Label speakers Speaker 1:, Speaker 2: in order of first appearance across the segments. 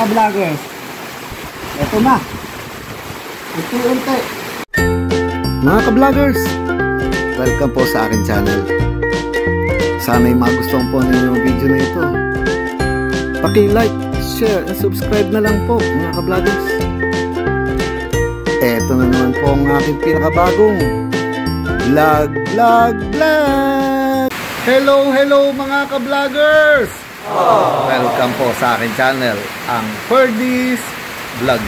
Speaker 1: ka-vloggers, eto na, unti-unti.
Speaker 2: Mga ka-vloggers, welcome po sa aking channel. Sana'y magustuhan po ninyo yung video na ito. Paki-like, share, and subscribe na lang po mga ka-vloggers. Eto na naman po ang aking pinakabagong vlog. Hello mga ka-vloggers! Welcome po sa aking channel, ang Ferdy's Vlog.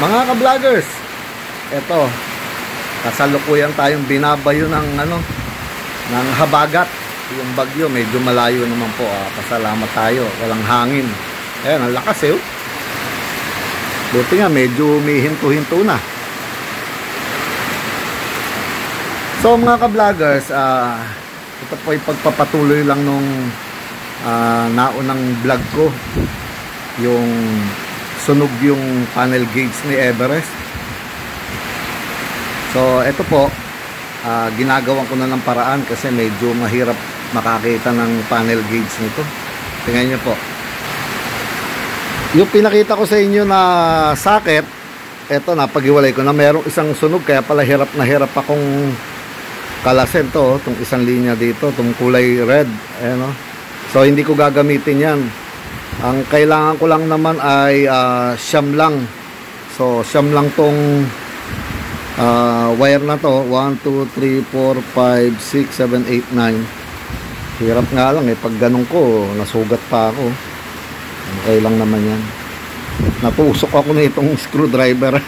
Speaker 2: Mga ka-vloggers, eto, kasalukuyan tayong binabayo ng ng habagat. Yung bagyo medyo malayo naman po. Pasalamat tayo, walang hangin. Ayan, ang lakas buti nga medyo may hinto-hinto na. So mga ka-vloggers, ito po ay pagpapatuloy lang nung naunang vlog ko, yung sunog yung panel gauge ni Everest. So ito po, ginagawan ko na ng paraan kasi medyo mahirap makakita ng panel gauge nito. Tingnan nyo po, yung pinakita ko sa inyo na socket, eto, napag-iwalay ko na merong isang sunog, kaya pala hirap na hirap akong kalasin to, itong isang linya dito, itong kulay red. Ayan, so hindi ko gagamitin yan. Ang kailangan ko lang naman ay siyam lang. So siyam lang tong wire na to, 1, 2, 3, 4, 5, 6, 7, 8, 9. Hirap nga lang pag ganun ko, nasugat pa ako. Okay lang naman yan. Natusok ako na itong screwdriver.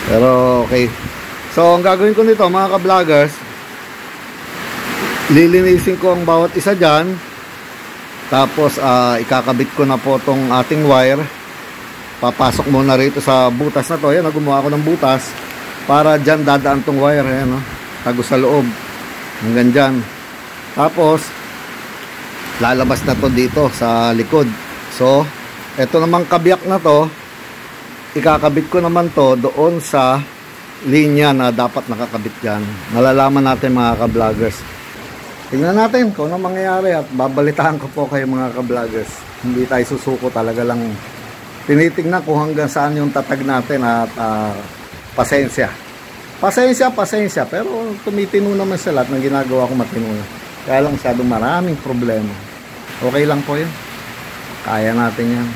Speaker 2: Pero okay. So ang gagawin ko nito mga ka-vloggers, lilinisin ko ang bawat isa dyan. Tapos ikakabit ko na po itong ating wire. Papasok muna rito sa butas na to. Ayan, gumawa ako ng butas para dyan dadaan tong wire. Ayan, tago sa loob hanggang dyan. Tapos lalabas na to dito sa likod. So eto namang kabiyak na to, ikakabit ko naman to doon sa linya na dapat nakakabit dyan. Malalaman natin mga ka-vloggers. Tingnan natin kung ano mangyayari at babalitaan ko po kayo mga ka-vloggers. Hindi tayo susuko, talaga lang tinitingnan kung hanggang saan yung tatag natin at pasensya, pero tumitino naman sa lahat ng ginagawa ko, matino na. Kaya lang masyadong maraming problema. Okay lang po yun, kaya natin yan.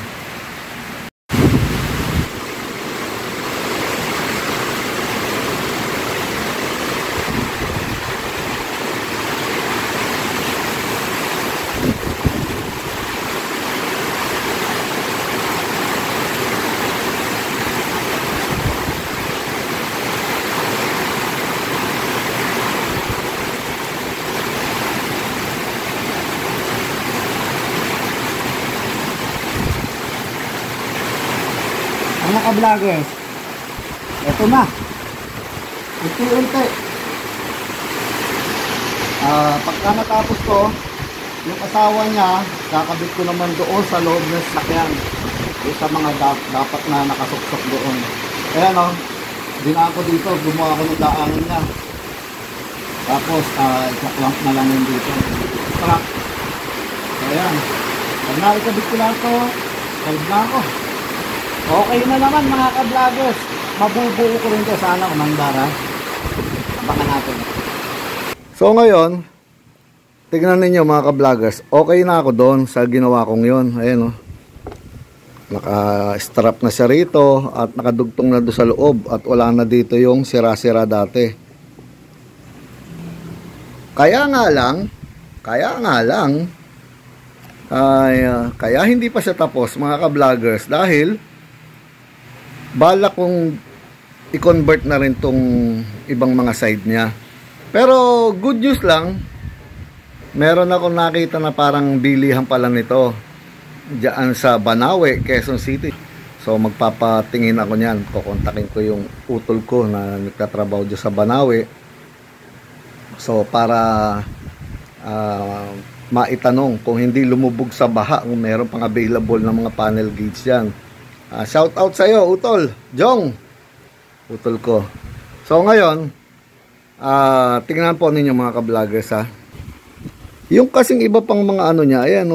Speaker 1: Mga ka-vloggers, eto na, unti-unti. Pagka natapos ko, yung asawa niya, kakabit ko naman doon sa loob ng sakyan, doon sa mga dapat na nakasuksok doon. Ayan dinaan ko dito, gumawa ko ng daanan niya. Tapos i-clamp na lang yun dito. Clamp. Ayan, pag naikabit ko lang ito, salve na ako. Okay na naman mga ka-vloggers. Mabubuo ko rin ito sana umandara. Abangan natin.
Speaker 2: So ngayon, tignan ninyo mga ka-vloggers, okay na ako doon sa ginawa kong yon. Ayan naka-strap na siya rito at nakadugtong na doon sa loob at wala na dito yung sira-sira dati. Kaya nga lang kaya hindi pa siya tapos mga ka-vloggers, dahil balak kong i-convert na rin tong ibang mga side niya. Pero good news lang, meron akong nakita na parang bilihan pala nito diyan sa Banawe, Quezon City. So magpapatingin ako niyan, kukontakin ko yung utol ko na nagtatrabaho dyan sa Banawe. So para maitanong kung hindi lumubog sa baha, kung meron pang available na mga panel gauge dyan. Shout out sa iyo, Utol, Jong, utol ko. So ngayon, tingnan po ninyo mga ka-vloggers Yung kasing iba pang mga ano niya, ayan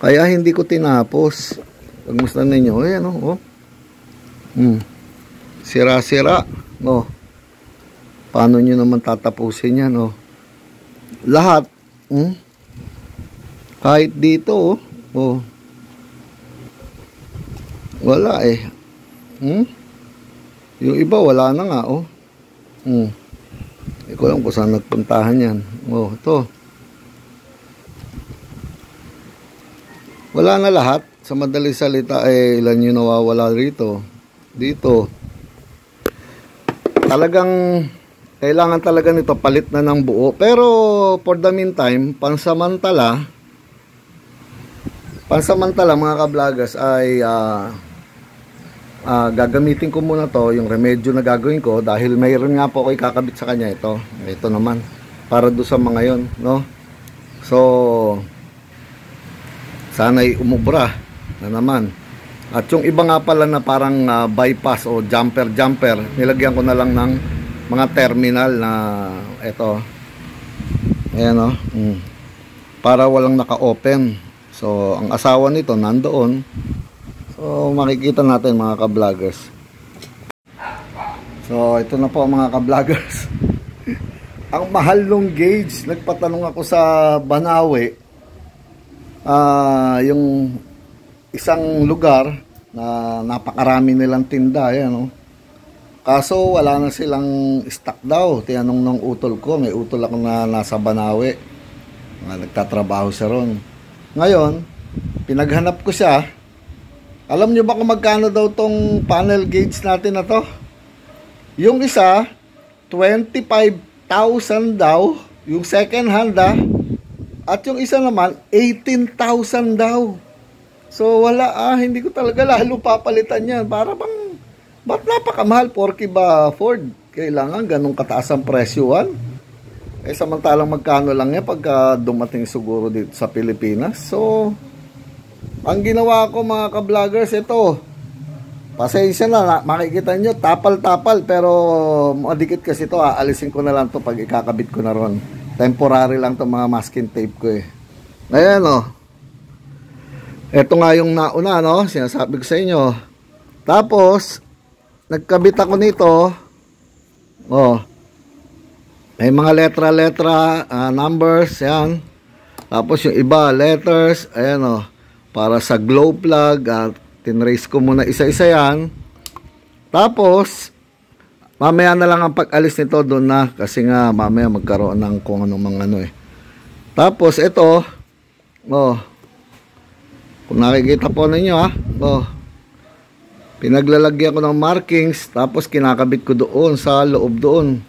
Speaker 2: Kaya hindi ko tinapos. Pagmustan ninyo, ayan oh. Sira-sira. Oh. Paano nyo naman tatapusin yan, oh. Lahat. Kahit dito, oh. Wala eh. Yung iba wala na nga, oh. Hindi ko lang kung saan nagpuntahan yan. Oh, ito. Wala na lahat. Sa madaling salita, ilan yung nawawala rito. Dito. Talagang, kailangan talaga nito palit na ng buo. Pero, for the meantime, pansamantala mga ka-vloggers ay gagamitin ko muna to, yung remedyo na gagawin ko, dahil mayroon nga po ako ikakabit sa kanya ito naman, para doon sa mga yon, no? So sana'y umubra na naman. At yung iba nga pala na parang bypass o jumper, nilagyan ko na lang ng mga terminal na ito, ayan, oh. Para walang naka-open. So ang asawa nito nandoon. So makikita natin mga ka-vloggers. So ito na po mga ka-vloggers. Ang mahal nung gauge. Nagpatanong ako sa Banawe, yung isang lugar na napakarami nilang tinda, ayan, oh. Kaso wala na silang stock daw. Tinanong ng utol ko, may utol ako na nasa Banawe, nagtatrabaho siya ron. Ngayon pinaghanap ko siya. Alam nyo ba kung magkano daw tong panel gauge natin na to? Yung isa, 25,000 daw. Yung second hand At yung isa naman, 18,000 daw. So wala hindi ko talaga lalo papalitan yan. Para bang, ba't napakamahal? Porky ba Ford? Kailangan ganun kataas ang presyuhan? Samantalang magkano lang yan pagka dumating siguro dito sa Pilipinas. So ang ginawa ko mga ka-vloggers, ito. Pasensya na, makikita nyo, tapal-tapal. Pero madikit kasi ito, aalisin ko na lang to pag ikakabit ko na ron. Temporary lang to mga masking tape ko eh. Ayan o. Ito nga yung nauna, no? Sinasabi ko sa inyo. Tapos, nagkabit ako nito. Oh. May mga letra-letra, numbers, yan. Tapos yung iba, letters, ayan o. Para sa glow plug, tinrace ko muna isa-isa yan. Tapos, mamaya na lang ang pag-alis nito doon na. Kasi nga, mamaya magkaroon ng kung anong mga ano eh. Tapos, ito, oh. Kung nakikita po ninyo oh. Pinaglalagyan ko ng markings, tapos kinakabit ko doon sa loob doon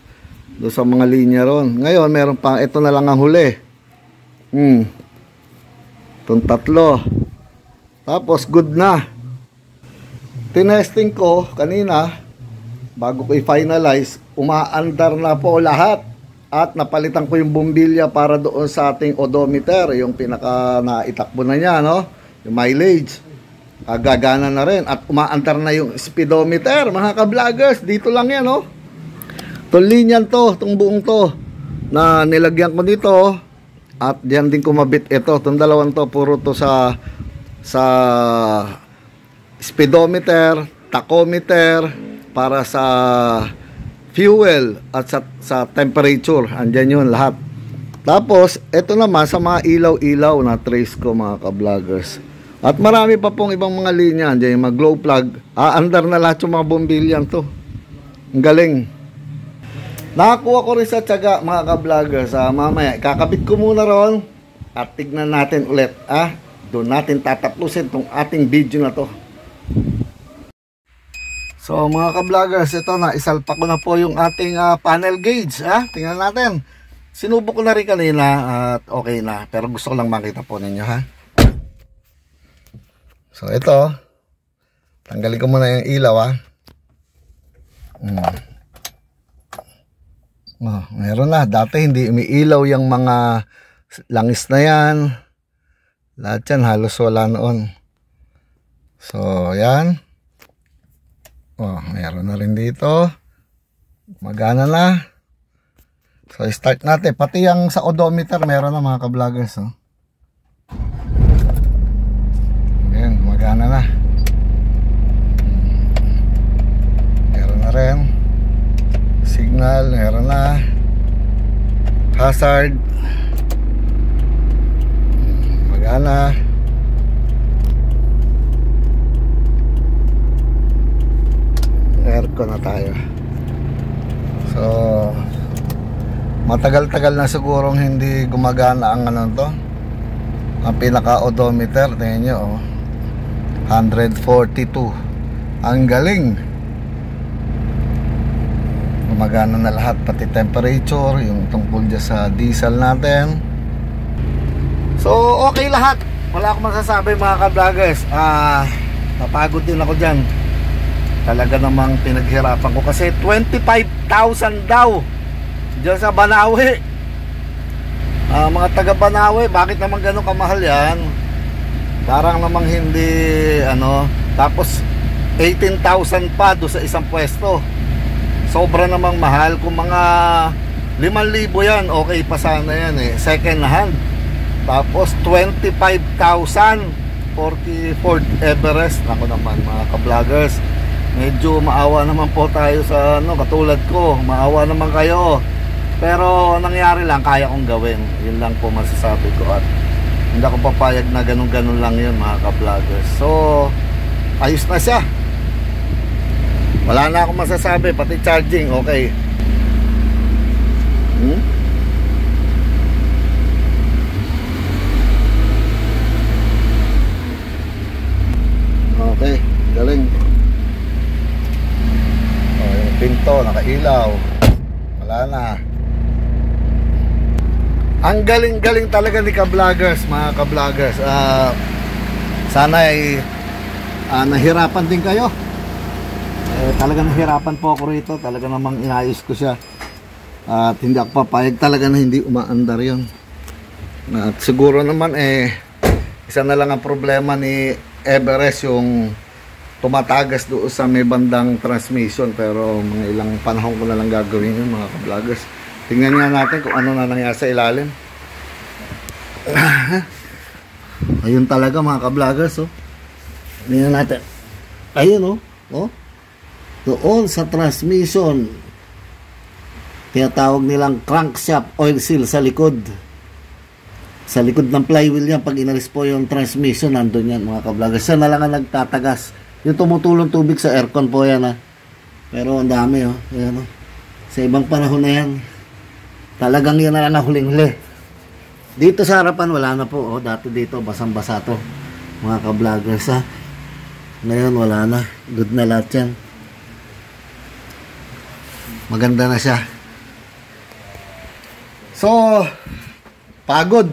Speaker 2: sa mga linya ron. Ngayon meron pa, ito na lang ang huli. Itong tatlo. Tapos good na. Tinesting ko kanina, bago ko i-finalize, umaandar na po lahat. At napalitan ko yung bumbilya para doon sa ating odometer, yung pinaka naitakbo na niya, no? Yung mileage. Gagana na rin. At umaandar na yung speedometer, mga ka-vloggers. Dito lang yan, no? Itong linyan to, itong buong to, na nilagyan ko dito, at diyan din kumabit ito. Itong dalawang to, puro to sa speedometer, tachometer, para sa fuel at sa temperature. Andyan yun lahat. Tapos, ito naman sa mga ilaw-ilaw na trace ko mga ka-vloggers. At marami pa pong ibang mga linya. Andyan yung mga glow plug. Andar na lahat yung mga bombilyan to. Ang galing. Nakakuha ko rin sa tiyaga mga ka-vloggers. Mamaya, kakabit ko muna ron at tignan natin ulit. Doon natin tatapusin tong ating video na to. So mga ka-vloggers, ito na, isalpa ko na po yung ating panel gauge. Tingnan natin. Sinubok ko na rin kanina at okay na. Pero gusto ko lang makita po ninyo So ito, tanggalin ko muna yung ilaw meron na. Dati hindi umiilaw yung mga langis na yan. Lahat yan halos wala noon. So yan. Meron na rin dito. Magana na. So start natin. Pati yung sa odometer meron na mga ka-vloggers. gumagana na. Meron na rin signal, meron na hazard, magana. Aircon na tayo. So matagal-tagal na sigurong hindi gumagana ang ano to, ang pinaka odometer. Tingnan nyo, oh, 142. Ang galing. Gumagana na lahat, pati temperature, yung tungkol dyan sa diesel natin. So okay lahat, wala akong masasabi mga ka-vloggers. Napagod din ako dyan. Talaga namang pinaghirapan ko kasi 25,000 daw diyan sa Banawe. Mga taga Banawe, bakit naman ganun kamahal yan? Parang namang hindi ano. Tapos 18,000 pa do sa isang pwesto. Sobra namang mahal. Kung mga 5,000 yan, okay pa sana yan eh, second hand. Tapos 25,000 44th Everest. Ako naman mga ka-vloggers, medyo maawa naman po tayo sa ano, katulad ko. Maawa naman kayo. Pero nangyari lang, kaya kong gawin. Yun lang po masasabi ko. At hindi ako papayag na ganun-ganun lang yun mga ka-vloggers. So ayos na siya. Wala na akong masasabi. Pati charging, okay. Okay, galing. Yung pinto, nakailaw. Wala na. Ang galing-galing talaga ni ka-vloggers, mga ka-vloggers. Sana ay nahirapan din kayo. Talaga nahirapan po ako rito. Talaga namang inayos ko siya. At hindi ako papayag talaga na hindi umaandar yun. At siguro naman isa na lang ang problema ni Everest, yung tumatagas doon sa may bandang transmission. Pero mga ilang panahon ko na lang gagawin yun mga ka-vloggers. Tingnan nga natin kung ano na nangyari sa ilalim. Ayun talaga mga ka-vloggers, oh. Tingnan natin. Ayun, oh. Oh. Doon sa transmission, tinatawag nilang crankshaft oil seal sa likod. Sa likod ng flywheel yan, pag inalis po yung transmission, nandun yan mga ka-vloggers. Siya na lang ang nagtatagas. Yung tumutulong tubig sa aircon po yan, ha. Pero ang dami, oh. Ayan, oh. Sa ibang panahon na yan, talagang yan na huling-huli. Dito sa harapan, wala na po, oh. Dati dito, basang-basa to mga ka-vloggers, ha. Ngayon, wala na. Good na lahat yan. Maganda na siya. So pagod,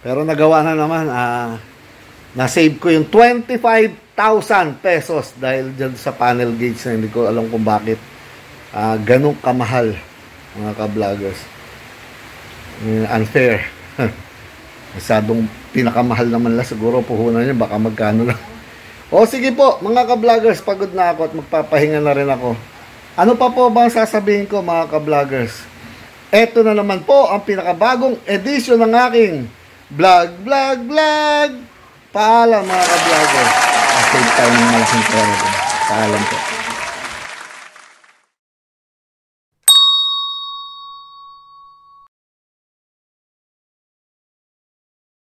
Speaker 2: pero nagawa na naman. Na-save ko yung 25,000 pesos dahil dyan sa panel gauge na hindi ko alam kung bakit ganun kamahal mga ka-vloggers. Unfair. Masyadong pinakamahal naman lang siguro puhunan niya, baka magkano lang. O sige po mga ka-vloggers, pagod na ako at magpapahinga na rin ako. Ano pa po ba ang sasabihin ko mga ka-vloggers? Eto na naman po ang pinakabagong edisyon ng aking vlog. Paalam mga ka-vloggers. Save tayo ng malaking pera. Paalam po.